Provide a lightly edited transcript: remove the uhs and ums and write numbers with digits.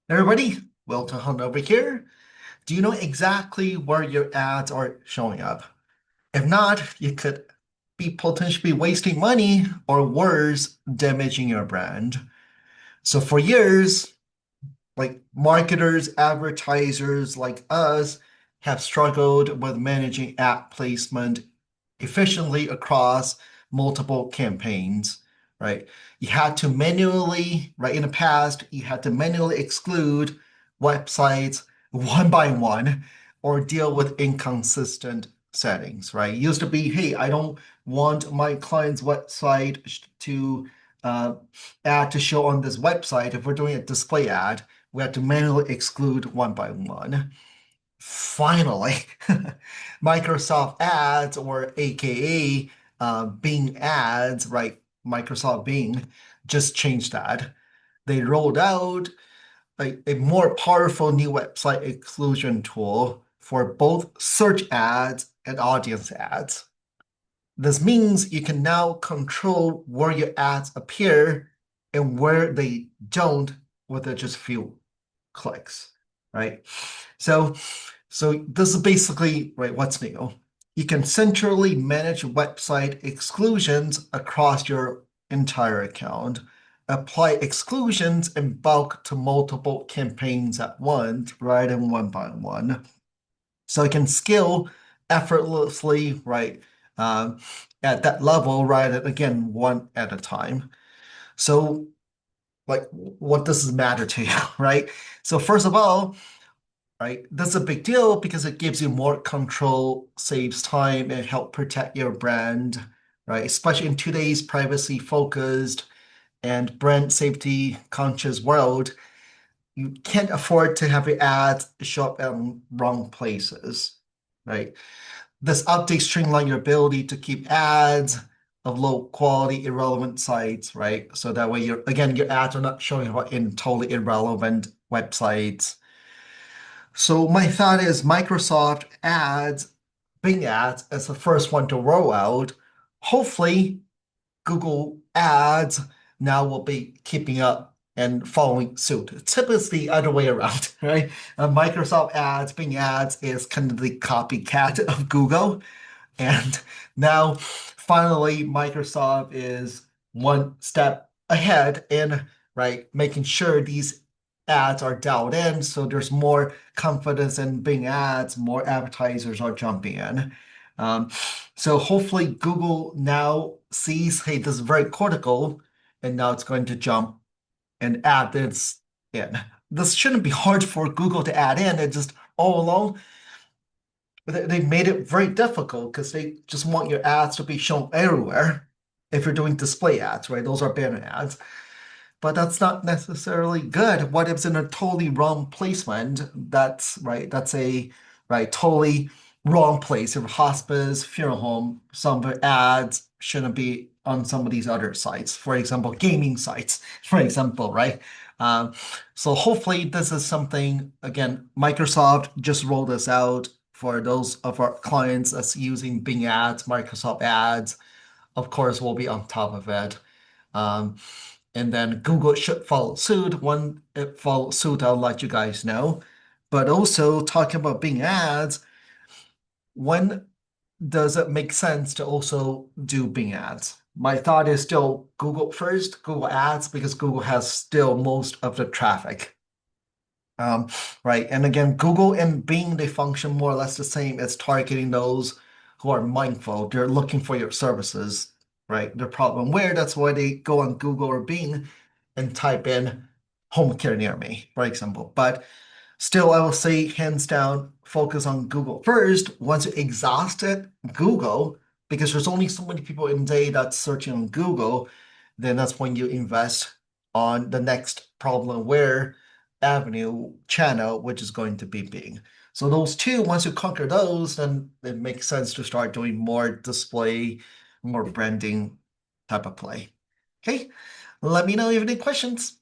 Everybody, Welton Hong over here. Do you know exactly where your ads are showing up? If not, you could be potentially wasting money or worse, damaging your brand. So for years, like marketers, advertisers like us have struggled with managing ad placement efficiently across multiple campaigns, right? You had to manually, right, in the past, you had to manually exclude websites one by one or deal with inconsistent settings, right? It used to be, hey, I don't want my client's website to uh, ad to show on this website. If we're doing a display ad, we have to manually exclude one by one. Finally, Microsoft Ads, or AKA Bing Ads, right? Microsoft Bing just changed that. They rolled out a more powerful new website exclusion tool for both search ads and audience ads. This means you can now control where your ads appear and where they don't with just a few clicks, right? So, so this is basically right what's new. You can centrally manage website exclusions across your entire account, apply exclusions in bulk to multiple campaigns at once, right, and one by one. So you can scale effortlessly, right, at that level, right, and again, one at a time. So, like, what does this matter to you, right? So first of all, right? That's a big deal because it gives you more control, saves time, and help protect your brand, right? Especially in today's privacy-focused and brand safety conscious world, you can't afford to have your ads show up in wrong places, right? This update streamline your ability to keep ads of low quality, irrelevant sites, right? So that way your ads are not showing up in totally irrelevant websites. So my thought is Microsoft Ads, Bing Ads as the first one to roll out. Hopefully, Google Ads now will be keeping up and following suit. Typically the other way around, right? Microsoft Ads, Bing Ads is kind of the copycat of Google. And now, finally, Microsoft is one step ahead in right making sure these ads are dialed in, so there's more confidence in Bing ads, more advertisers are jumping in. Um, so hopefully Google now sees, hey, this is very critical, and now it's going to jump and add this in. This shouldn't be hard for Google to add in. It just all along they made it very difficult because they just want your ads to be shown everywhere if you're doing display ads, right? Those are banner ads. But that's not necessarily good. What if it's in a totally wrong placement? That's right. That's a right totally wrong place. If a hospice, funeral home, some of the ads shouldn't be on some of these other sites. For example, gaming sites, for example, right? Um, so hopefully this is something, again, Microsoft just rolled this out for those of our clients that's using Bing ads, Microsoft ads. Of course, we'll be on top of it. Um, and then Google should follow suit. When it follows suit, I'll let you guys know. But also talking about Bing ads, when does it make sense to also do Bing ads? My thought is still Google first, Google ads, because Google has still most of the traffic. Um, right. And again, Google and Bing, they function more or less the same as targeting those who are mindful. They're looking for your services, right? Their problem where that's why they go on Google or Bing and type in home care near me, for example. But still, I will say hands down, focus on Google first. Once you exhausted Google, because there's only so many people in a day that's searching on Google, then that's when you invest on the next problem where avenue channel, which is going to be big. So those two, once you conquer those, then it makes sense to start doing more display, more branding type of play. Okay, let me know if you have any questions.